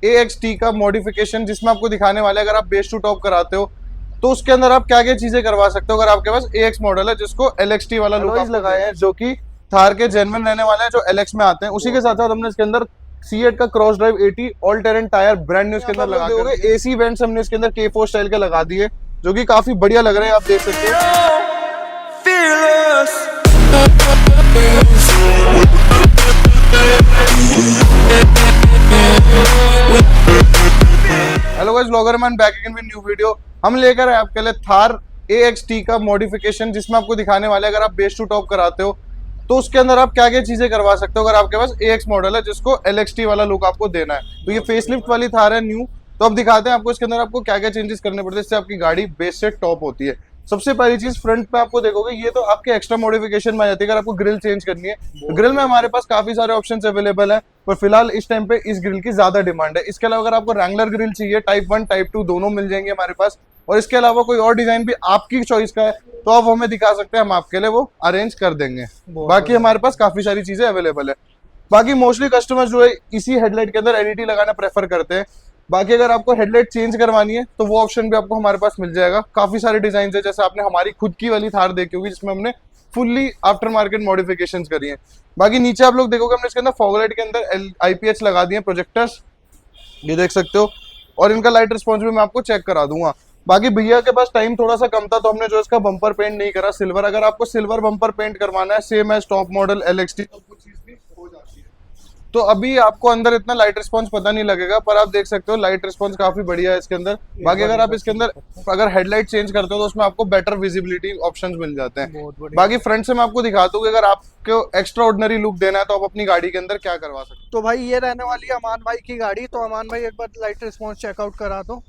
AXT का modification, जिसमें आपको दिखाने वाले अगर आप बेस टू टॉप कराते हो तो उसके अंदर आप क्या क्या चीजें करवा सकते हो। अगर आपके पास AX मॉडल है जिसको LXT वाला लुक लगाए हैं, जो कि थार के जेन्युइन रहने वाले हैं, जो LX में आते हैं। उसी के साथ साथ हमने इसके अंदर C8 का cross drive 80 all terrain tyre brand new इसके अंदर लगा दोगे। AC वेंट्स हमने इसके अंदर K4 स्टाइल के लगा दिए, जो कि काफी बढ़िया लग रहे हैं, आप देख सकते हो। Hello guys, vlogger man back again with new video. हम लेकर आए आपके लिए थार AXT का मॉडिफिकेशन, जिसमें आपको दिखाने वाले अगर आप बेस टू टॉप कराते हो तो उसके अंदर आप क्या क्या चीजें करवा सकते हो। अगर आपके पास AX मॉडल है जिसको LXT वाला लुक आपको देना है, तो ये फेसलिफ्ट वाली थार है न्यू। तो अब दिखाते हैं आपको इसके अंदर आपको क्या क्या चेंजेस करने पड़ते हैं, इससे आपकी गाड़ी बेस से टॉप होती है। सबसे पहली चीज फ्रंट पे आपको देखोगे, ये तो आपके एक्स्ट्रा मॉडिफिकेशन में आ जाती है। अगर आपको ग्रिल चेंज करनी है तो ग्रिल में हमारे पास काफी सारे ऑप्शंस अवेलेबल है, पर फिलहाल इस टाइम पे इस ग्रिल की ज्यादा डिमांड है। इसके अलावा अगर आपको रैंगलर ग्रिल चाहिए, टाइप 1 टाइप 2 दोनों मिल जाएंगे हमारे पास। और इसके अलावा कोई और डिजाइन भी आपकी चॉइस का है तो आप हमें दिखा सकते हैं, हम आपके लिए वो अरेंज कर देंगे। बाकी हमारे पास काफी सारी चीजें अवेलेबल है। बाकी मोस्टली कस्टमर जो है इसी हेडलाइट के अंदर LED लगाना प्रेफर करते हैं। बाकी अगर आपको हेडलाइट चेंज करवानी है तो वो ऑप्शन भी आपको हमारे पास मिल जाएगा। काफी सारे डिजाइन है, जैसे आपने हमारी खुद की वाली थार देखी होगी जिसमें हमने फुल्ली आफ्टर मार्केट मॉडिफिकेशंस करी हैं। बाकी नीचे आप लोग देखोगे हमने इसके अंदर फॉग लाइट के अंदर IPH लगा दिए प्रोजेक्टर्स, ये देख सकते हो। और इनका लाइट रिस्पॉन्स भी मैं आपको चेक करा दूंगा। बाकी भैया के पास टाइम थोड़ा सा कम था तो हमने जो इसका बम्पर पेंट नहीं करा सिल्वर। अगर आपको सिल्वर बम्पर पेंट करवाना है same as top model LXT तो कुछ चीज भी हो जाती है। तो अभी आपको अंदर इतना लाइट रिस्पॉन्स पता नहीं लगेगा, पर आप देख सकते हो लाइट रिस्पॉन्स काफी बढ़िया है इसके अंदर। बाकी अगर आप इसके अंदर अगर हेडलाइट चेंज करते हो तो उसमें आपको बेटर विजिबिलिटी ऑप्शंस मिल जाते हैं। बाकी फ्रंट से मैं आपको दिखाता हूँ कि अगर आपको एक्स्ट्रा ऑर्डिनरी लुक देना है तो आप अपनी गाड़ी के अंदर क्या करवा सकते हो। तो भाई ये रहने वाली है अमान भाई की गाड़ी। तो अमान भाई एक बार लाइट रिस्पॉन्स चेकआउट करा दो।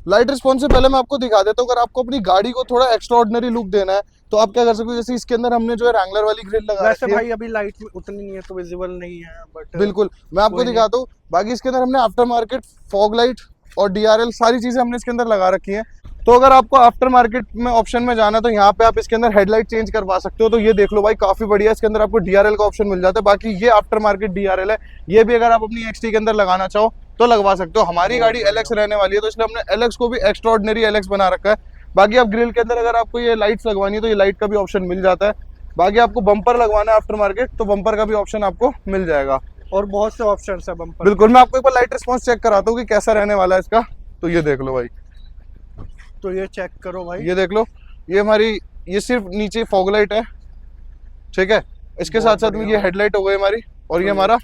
लाइट रिस्पॉन्स से पहले मैं आपको दिखा देता हूँ, अगर आपको अपनी गाड़ी को थोड़ा एक्स्ट्रा ऑर्डिनरी लुक देना है तो आप क्या कर सकते हो। जैसे इसके अंदर हमने जो है रैंगलर वाली ग्रिल लगा वैसे रखी है। भाई अभी लाइट उतनी नहीं है तो विजिबल नहीं है, बट बिल्कुल मैं आपको दिखाता हूँ। बाकी इसके अंदर हमने आफ्टर मार्केट फॉग लाइट और DRL सारी चीजें हमने इसके अंदर लगा रखी हैं। तो अगर आपको आफ्टर मार्केट में ऑप्शन में जाना है तो यहाँ पे आप इसके अंदर हेडलाइट चेंज करवा सकते हो। तो ये देख लो भाई, काफी बढ़िया इसके अंदर आपको DRL का ऑप्शन मिल जाता है। बाकी ये आफ्टर मार्केट DRL है, ये भी अगर आप अपनी XT के अंदर लगाना चाहो तो लगवा सकते हो। हमारी गाड़ी LX रहने वाली है तो इसलिए हमने LX को भी एक्स्ट्रा ऑर्डिनरी LX बना रखा है। बाकी आप ग्रिल के अंदर अगर आपको ये लाइट्स लगवानी है तो ये लाइट का भी ऑप्शन मिल जाता है। बाकी आपको बम्पर लगवाना है आफ्टर मार्केट तो बम्पर का भी ऑप्शन आपको मिल जाएगा। और बहुत से ऑप्शंस है बम्पर। बिल्कुल मैं आपको एक बार लाइट रिस्पॉन्स चेक कराता हूँ कि कैसा रहने वाला है इसका। तो ये देख लो भाई, तो ये चेक करो भाई, ये देख लो। ये हमारी ये सिर्फ नीचे फॉग लाइट है, ठीक है। इसके साथ साथ में ये हेडलाइट हो गई हमारी, और ये हमारा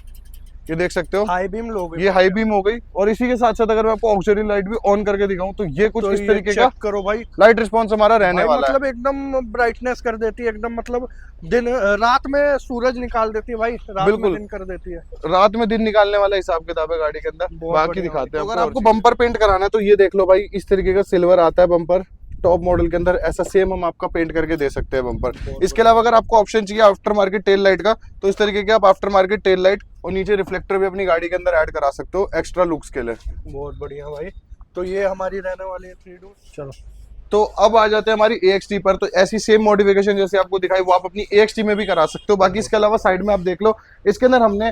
ये देख सकते हो हाई बीम लो गई, ये हाई बीम हो गई। और इसी के साथ साथ अगर मैं आपको ऑक्सिलरी लाइट भी ऑन करके दिखाऊं तो ये कुछ तो इस तरीके का करो भाई लाइट रिस्पॉन्स हमारा रहने वाला मतलब एकदम ब्राइटनेस कर देती है, एकदम मतलब दिन रात में सूरज निकाल देती है भाई, रात में दिन कर देती है। रात में दिन निकालने वाला हिसाब किताब है गाड़ी के अंदर। बाकी दिखाते हैं। अगर आपको बम्पर पेंट कराना है तो ये देख लो भाई, इस तरीके का सिल्वर आता है बम्पर टॉप मॉडल के अंदर, ऐसा सेम हम आपका पेंट करके दे सकते हैं बम्पर। इसके अलावा अगर आपको ऑप्शन चाहिए आफ्टर मार्केट टेल लाइट का तो इस तरीके के आप आफ्टर मार्केट टेल लाइट और नीचे रिफ्लेक्टर भी अपनी गाड़ी के अंदर ऐड करा सकते हो एक्स्ट्रा लुक्स के लिए। बहुत बढ़िया भाई। तो ये हमारी रहने वाली है 3 डोर। चलो तो अब आ जाते हैं हमारी AXT पर। तो ऐसी सेम मॉडिफिकेशन जैसे आपको दिखाई वो आप अपनी AXT में भी करा सकते हो। बाकी इसके अलावा साइड में आप देख लो, इसके अंदर हमने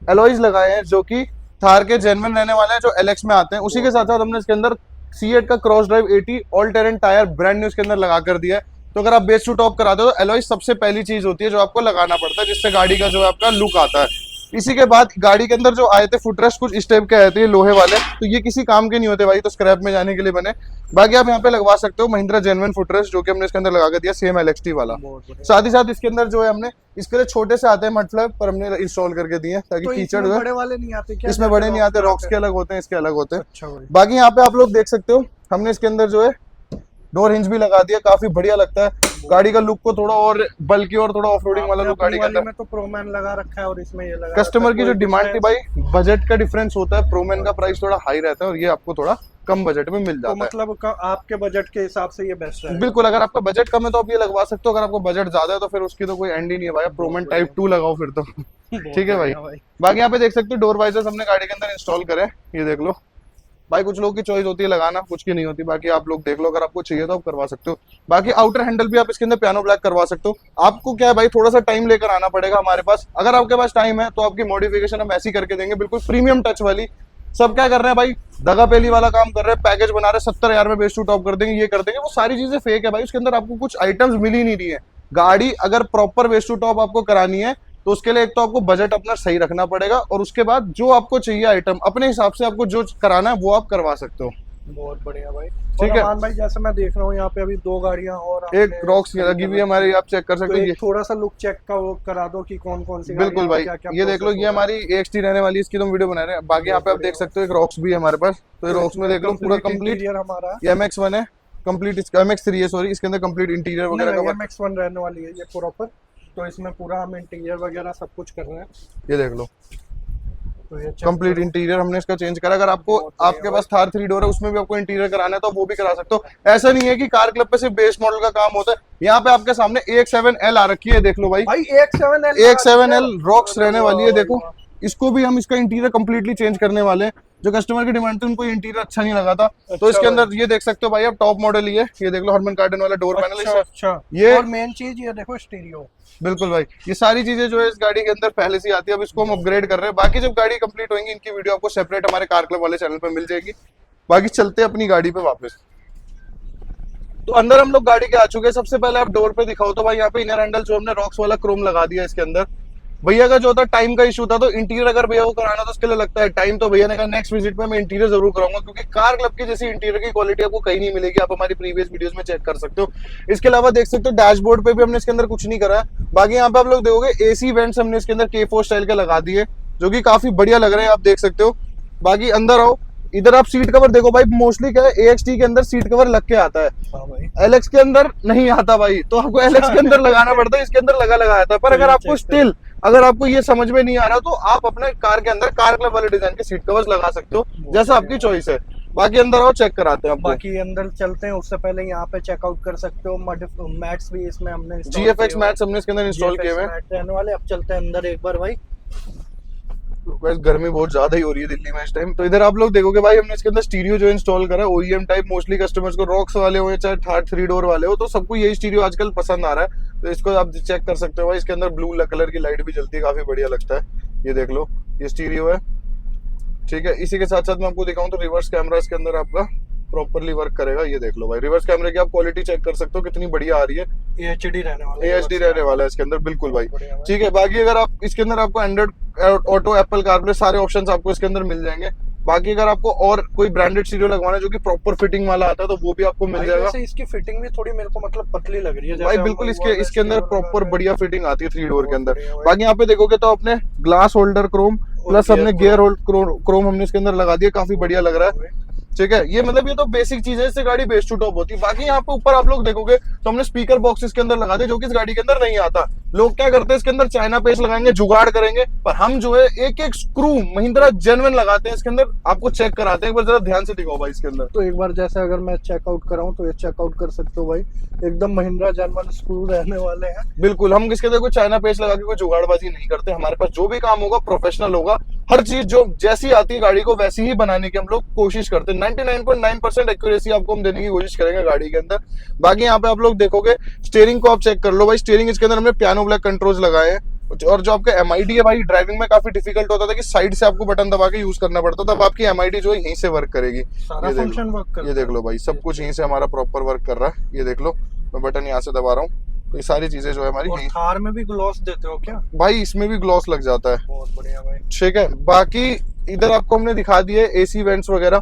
एलॉयज लगाए हैं जो कि थार के जेन्युइन रहने वाले हैं, जो LX में आते हैं। उसी के साथ साथ हमने इसके अंदर C8 का cross drive 80 all terrain tyre brand new इसके अंदर लगा कर दिया है। तो अगर आप बेस टू टॉप कराते हो तो एलॉय सबसे पहली चीज होती है जो आपको लगाना पड़ता है, जिससे गाड़ी का जो है आपका लुक आता है। इसी के बाद गाड़ी के अंदर जो आए थे फुटरेस्ट कुछ इस टाइप के आए थे लोहे वाले, तो ये किसी काम के नहीं होते भाई, तो स्क्रैप में जाने के लिए बने। बाकी आप यहाँ पे लगवा सकते हो महिंद्रा जेन्युइन फुटरेस्ट, जो कि हमने इसके अंदर लगा कर दिया सेम LXT वाला। साथ ही साथ इसके अंदर जो है हमने इसके लिए छोटे से आते हैं मड फ्लैप, पर हमने इंस्टॉल करके दिए ताकि तो कीचड़ इसमें बड़े वाले नहीं आते क्या? इसमें बड़े नहीं आते, रॉक्स के अलग होते हैं, इसके अलग होते हैं। अच्छा। बाकी यहाँ पे आप लोग देख सकते हो हमने इसके अंदर जो है डोर हिंज भी लगा दिया, काफी बढ़िया लगता है गाड़ी का लुक को थोड़ा और बल्कि और थोड़ा ऑफ रोडिंग वाला लुक गाड़ी के अंदर। में तो प्रोमैन लगा रखा है और इसमें ये लगा कस्टमर की जो डिमांड थी भाई, बजट का डिफरेंस होता है, प्रोमैन का प्राइस थोड़ा हाई रहता है और ये आपको थोड़ा कम बजट में मिल जाता है। तो मतलब आपके बजट के हिसाब से ये बेस्ट है। बिल्कुल, अगर आपका बजट कम है तो आप ये लगवा सकते हो। अगर आपको बजट ज्यादा है तो फिर उसकी तो कोई एंड ही नहीं है भाई, प्रोमैन टाइप 2 लगाओ फिर तो ठीक है भाई। बाकी यहाँ पे देख सकते हो डोर वाइजर्स हमने गाड़ी के अंदर इंस्टॉल करे, ये देख लो भाई। कुछ लोगों की चॉइस होती है लगाना, कुछ की नहीं होती। बाकी आप लोग देख लो, अगर आपको चाहिए तो आप करवा सकते हो। बाकी आउटर हैंडल भी आप इसके अंदर पियानो ब्लैक करवा सकते हो। आपको क्या है भाई, थोड़ा सा टाइम लेकर आना पड़ेगा हमारे पास। अगर आपके पास टाइम है तो आपकी मॉडिफिकेशन हम ऐसी करके देंगे, बिल्कुल प्रीमियम टच वाली। सब क्या कर रहे हैं भाई, दगा पेली वाला काम कर रहे हैं, पैकेज बना रहे हैं 70,000 में बेस्ट टू टॉप कर देंगे, ये कर देंगे, वो सारी चीजें फेक है भाई। उसके अंदर आपको कुछ आइटम्स मिल ही नहीं रही है। गाड़ी अगर प्रॉपर बेस्ट टू टॉप आपको करानी है तो उसके लिए एक तो आपको बजट अपना सही रखना पड़ेगा, और उसके बाद जो आपको चाहिए आइटम अपने हिसाब से आपको जो कराना है वो आप करवा सकते हो। बहुत बढ़िया भाई। ठीक है अमान भाई, जैसे मैं देख रहा हूँ यहाँ पे अभी 2 गाड़ियाँ और एक रॉक्स लगी हुई है हमारी, आप चेक कर तो सकते हो। एक थोड़ा सा लुक चेक का वो करा दो कि कौन कौन सी बिल्कुल भाई, क्या क्या ये देख लो, ये हमारी AXT रहने वाली है, इसकी तो वीडियो बना रहे हैं। बाकी यहाँ पे आप देख सकते हो एक रॉक्स भी है हमारे पास, तो ये रॉक्स में देख लो पूरा कंप्लीट हमारा MX1 है, कंप्लीट MX3 है सॉरी, इसके अंदर कंप्लीट इंटीरियर वगैरह का MX1 रहने वाली है ये प्रॉपर। तो इसमें पूरा हम इंटीरियर वगैरह सब कुछ कर रहे हैं। ये देख लो तो ये कंप्लीट इंटीरियर हमने इसका चेंज करा। अगर आपको आपके पास थार 3 डोर है उसमें भी आपको इंटीरियर कराना है तो वो भी करा सकते हो। ऐसा नहीं है कि कार क्लब पे सिर्फ बेस मॉडल का काम होता है। यहाँ पे आपके सामने AX7L आ रखी है, देख लो भाई, AX7L रॉक्स रहने वाली है। देखो इसको भी हम इसका इंटीरियर कंप्लीटली चेंज करने वाले हैं। जो कस्टमर की डिमांड थी उनको इंटीरियर अच्छा नहीं लगा था, तो इसके अंदर ये देख सकते हो भाई, अब टॉप मॉडल ये देख लो, हरमन कार्डन वाला डोर पैनल। अच्छा, ये और मेन चीज ये देखो स्टीरियो। बिल्कुल भाई, ये सारी चीजें जो है इस गाड़ी के अंदर पहले से आती है, अब इसको हम अपग्रेड कर रहे हैं। बाकी जब गाड़ी कंप्लीट होगी इनकी वीडियो आपको सेपरेट हमारे कार क्लब वाले चैनल पे मिल जाएगी। बाकी चलते हैं अपनी गाड़ी पे वापस। तो अंदर हम लोग गाड़ी के आ चुके हैं। सबसे पहले आप डोर पे दिखाओ तो भाई यहाँ पे इनर हैंडल जो हमने रॉक्स वाला क्रोम लगा दिया इसके अंदर। भैया का जो था टाइम का इशू था, तो इंटीरियर अगर भैया को कराना तो उसके लिए लगता है टाइम, तो भैया ने कहा नेक्स्ट विजिट में मैं इंटीरियर जरूर कराऊंगा, क्योंकि कार क्लब की जैसी इंटीरियर की क्वालिटी आपको कहीं नहीं मिलेगी। आप हमारी प्रीवियस वीडियोस में चेक कर सकते हो। इसके अलावा देख सकते हो डैशबोर्ड पे भी हमने इसके अंदर कुछ नहीं करा है। बाकी यहाँ पे आप लोग देखोगे AC वेंट्स हमने इसके अंदर K4 स्टाइल के लगा दिए, जो कि काफी बढ़िया लग रहे हैं, आप देख सकते हो। बाकी अंदर आओ, इधर आप सीट कवर देखो भाई, मोस्टली क्या है AXT के अंदर सीट कवर लग के आता है, LX के अंदर नहीं आता भाई, तो आपको LX के अंदर लगाना पड़ता है, इसके अंदर लगा आता है। पर अगर आपको स्टिल अगर आपको ये समझ में नहीं आ रहा तो आप अपने कार के अंदर कार क्लब वाले डिजाइन के सीट कवर्स लगा सकते हो, जैसा आपकी चॉइस है। बाकी अंदर आओ, चेक कराते हैं आपको। बाकी अंदर चलते हैं, उससे पहले यहाँ पे चेकआउट कर सकते हो मैट्स भी इसमें हमने GFX मैट्स हमने इसके अंदर इंस्टॉल किए हुए हैं रहने वाले। अब चलते हैं अंदर एक बार भाई। गर्मी बहुत ज्यादा ही हो रही है दिल्ली में इस टाइम। तो इधर आप लोग देखोगे भाई, हमने इसके अंदर स्टीरियो जो इंस्टॉल करा है OEM टाइप, मोस्टली कस्टमर्स को रॉक्स वाले हो चाहे थार 3 डोर वाले हो, तो सबको यही स्टीरियो आजकल पसंद आ रहा है। तो इसको आप चेक कर सकते हो भाई, इसके अंदर ब्लू कलर की लाइट भी जलती है, काफी बढ़िया लगता है। ये देख लो, ये स्टीरियो है, ठीक है। इसी के साथ साथ मैं आपको दिखाऊं तो रिवर्स कैमरा इसके अंदर आपका प्रॉपर्ली वर्क करेगा। ये देख लो भाई, रिवर्स कैमरे की आप क्वालिटी चेक कर सकते हो कितनी बढ़िया आ रही है। AHD रहने वाला है इसके अंदर, बिल्कुल भाई, ठीक है। बाकी अगर आप इसके अंदर आपको एंड्रॉइड ऑटो, एप्पल कारप्ले सारे ऑप्शंस आपको इसके अंदर मिल जाएंगे। बाकी अगर आपको और कोई ब्रांडेड स्टीरियो लगवाना है जो कि प्रॉपर फिटिंग वाला आता है तो वो भी आपको मिल जाएगा। इसकी फिटिंग भी थोड़ी मेरे को मतलब पतली लग रही है भाई, बिल्कुल इसके अंदर प्रॉपर बढ़िया फिटिंग आती है 3 डोर के अंदर। बाकी यहाँ पे देखोगे तो अपने ग्लास होल्डर क्रोम प्लस हमने गियर होल्ड क्रोम हमने इसके अंदर लगा दिया, काफी बढ़िया लग रहा है, ठीक है। ये मतलब ये तो बेसिक चीज है, इससे गाड़ी बेस्ट टू टॉप होती है। बाकी यहाँ पे ऊपर आप लोग देखोगे तो हमने स्पीकर बॉक्स इसके अंदर लगा दिया, जो कि इस गाड़ी के अंदर नहीं आता। लोग क्या करते हैं, इसके अंदर चाइना पेस्ट लगाएंगे, जुगाड़ करेंगे, पर हम जो है एक एक स्क्रू महिंद्रा जेन्युइन लगाते हैं इसके अंदर, आपको चेक कराते हैं। एक बार जरा ध्यान से दिखाओ भाई इसके अंदर। तो एक बार जैसे अगर मैं चेकआउट कराऊं तो ये चेकआउट कर सकते हो भाई, एकदम महिंद्रा जेन्युइन स्क्रू रहने वाले हैं। बिल्कुल, हम इसके अंदर कोई चाइना पेस्ट लगा के कोई जुगाड़बाजी नहीं करते। हमारे पास जो भी काम होगा प्रोफेशनल होगा, हर चीज जो जैसी आती है गाड़ी को वैसी ही बनाने की हम लोग कोशिश करते हैं। 99.9% एक्यूरेसी आपको हम देने की कोशिश करेंगे गाड़ी के अंदर। बाकी यहाँ पे आप लोग देखोगे स्टीयरिंग को आप चेक कर लो भाई, स्टीयरिंग इसके अंदर हमने पियानो ब्लैक कंट्रोल्स लगाए हैं। और जो आपका MID है भाई, ड्राइविंग में काफी डिफिकल्ट होता था कि साइड से आपको बटन दबा के यूज करना पड़ता था, अब आपकी MID जो है यहीं से वर्क करेगी। ये देख लो भाई, सब कुछ यहीं से हमारा प्रॉपर वर्क कर रहा है। ये देख लो, मैं बटन यहाँ से दबा रहा हूँ, तो ये सारी चीजें जो है हमारी। और थार में भी ग्लॉस देते हो क्या? भाई इसमें भी ग्लॉस लग जाता है, बहुत बढ़िया भाई, ठीक है। बाकी इधर आपको हमने दिखा दिए AC वेंट्स वगैरह,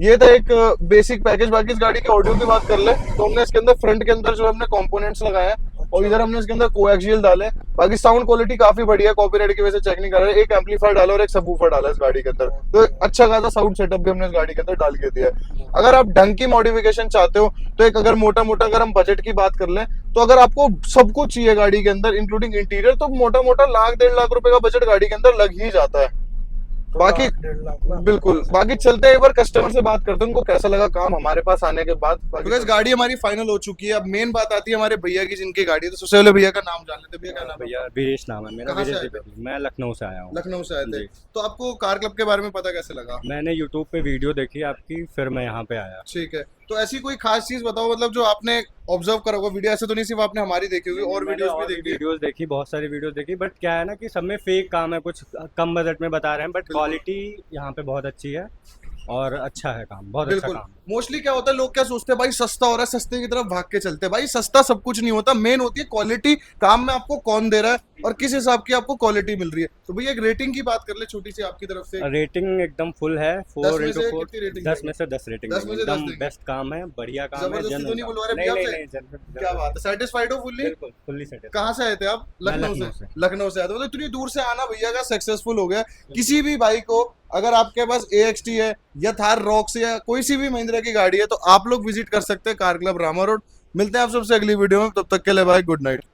ये था एक बेसिक पैकेज। बाकी इस गाड़ी के ऑडियो की बात कर ले तो हमने इसके अंदर फ्रंट के अंदर जो हमने कंपोनेंट्स लगाए हैं, और इधर हमने इसके अंदर कोएक्सियल डाले। बाकी साउंड क्वालिटी काफी बढ़िया है, कॉपीराइट की वजह से चेक नहीं कर रहे। एक एम्पलीफायर डाला और एक सबवूफर डाला इस गाड़ी के अंदर, तो एक अच्छा खासा साउंड सेटअप भी हमने इस गाड़ी के अंदर डाल के दिया है। अगर आप ढंग की मॉडिफिकेशन चाहते हो तो एक अगर मोटा मोटा अगर हम बजट की बात कर लें तो अगर आपको सब कुछ चाहिए गाड़ी के अंदर इंक्लूडिंग इंटीरियर, तो मोटा मोटा 1-1.5 लाख रुपए का बजट गाड़ी के अंदर लग ही जाता है। बाकी बिल्कुल, बाकी चलते हैं एक बार कस्टमर से बात करते हैं उनको कैसा लगा काम हमारे पास आने के बाद। बिकॉज गाड़ी हमारी फाइनल हो चुकी है, अब मेन बात आती है हमारे भैया की जिनकी गाड़ी है। तो सबसे पहले भैया का नाम जान लेते। भैया का नाम? भैया वीरेश नाम है मेरा। कहाँ से वीरेश आए द्विवेदी। मैं लखनऊ से आया हूँ। लखनऊ से आए थे, तो आपको कार क्लब के बारे में पता कैसे लगा? मैंने यूट्यूब पे वीडियो देखी आपकी, फिर मैं यहाँ पे आया। ठीक है, तो ऐसी कोई खास चीज बताओ, मतलब जो आपने ऑब्जर्व करा होगा वीडियो, ऐसे तो नहीं सिर्फ आपने हमारी देखी होगी और मैंने वीडियोस और भी देखी है। वीडियोस देखी, बहुत सारी वीडियोस देखी, बट क्या है ना कि सब में फेक काम है, कुछ कम बजट में बता रहे हैं, बट बिल्कुल। क्वालिटी यहाँ पे बहुत अच्छी है और अच्छा है काम, बहुत अच्छा बिल्कुल। काम है। मोस्टली क्या होता है, लोग क्या सोचते हैं भाई सस्ता हो रहा है, सस्ते की तरफ भाग के चलते हैं। भाई सस्ता सब कुछ नहीं होता, मेन होती है क्वालिटी, काम में आपको कौन दे रहा है और किस हिसाब की आपको क्वालिटी मिल रही है। तो भैया एक रेटिंग की बात कर ले छोटी सी आपकी तरफ से। रेटिंग एकदम फुल है, 10 4 में इंटू से 4, कितनी रेटिंग 10 देंगे? में से 10 रेटिंग 10 में से 10 एकदम देंगे। बेस्ट काम है, बढ़िया काम है, जबरदस्ती तो genuine नहीं काम। बुलवा रहे नहीं भैया नहीं आपसे? नहीं, genuine- क्या बात है, सेटिस्फाइड हो फुल्ली? बिल्कुल फुल्ली सेटिस्फाइड। कहाँ से आए थे आप? मैं लखनऊ लखनऊ से। से। लखनऊ से आए थे, मतलब इतनी दूर से आना भैया का सक्सेसफुल हो गया। किसी भी भाई को अगर आपके पास AXT है या थार रॉक्स या कोई सी भी महिंद्रा की गाड़ी है तो आप लोग विजिट कर सकते हैं कार क्लब रामा रोड। मिलते हैं आप सबसे अगली वीडियो में, तब तक के लिए भाई गुड नाइट।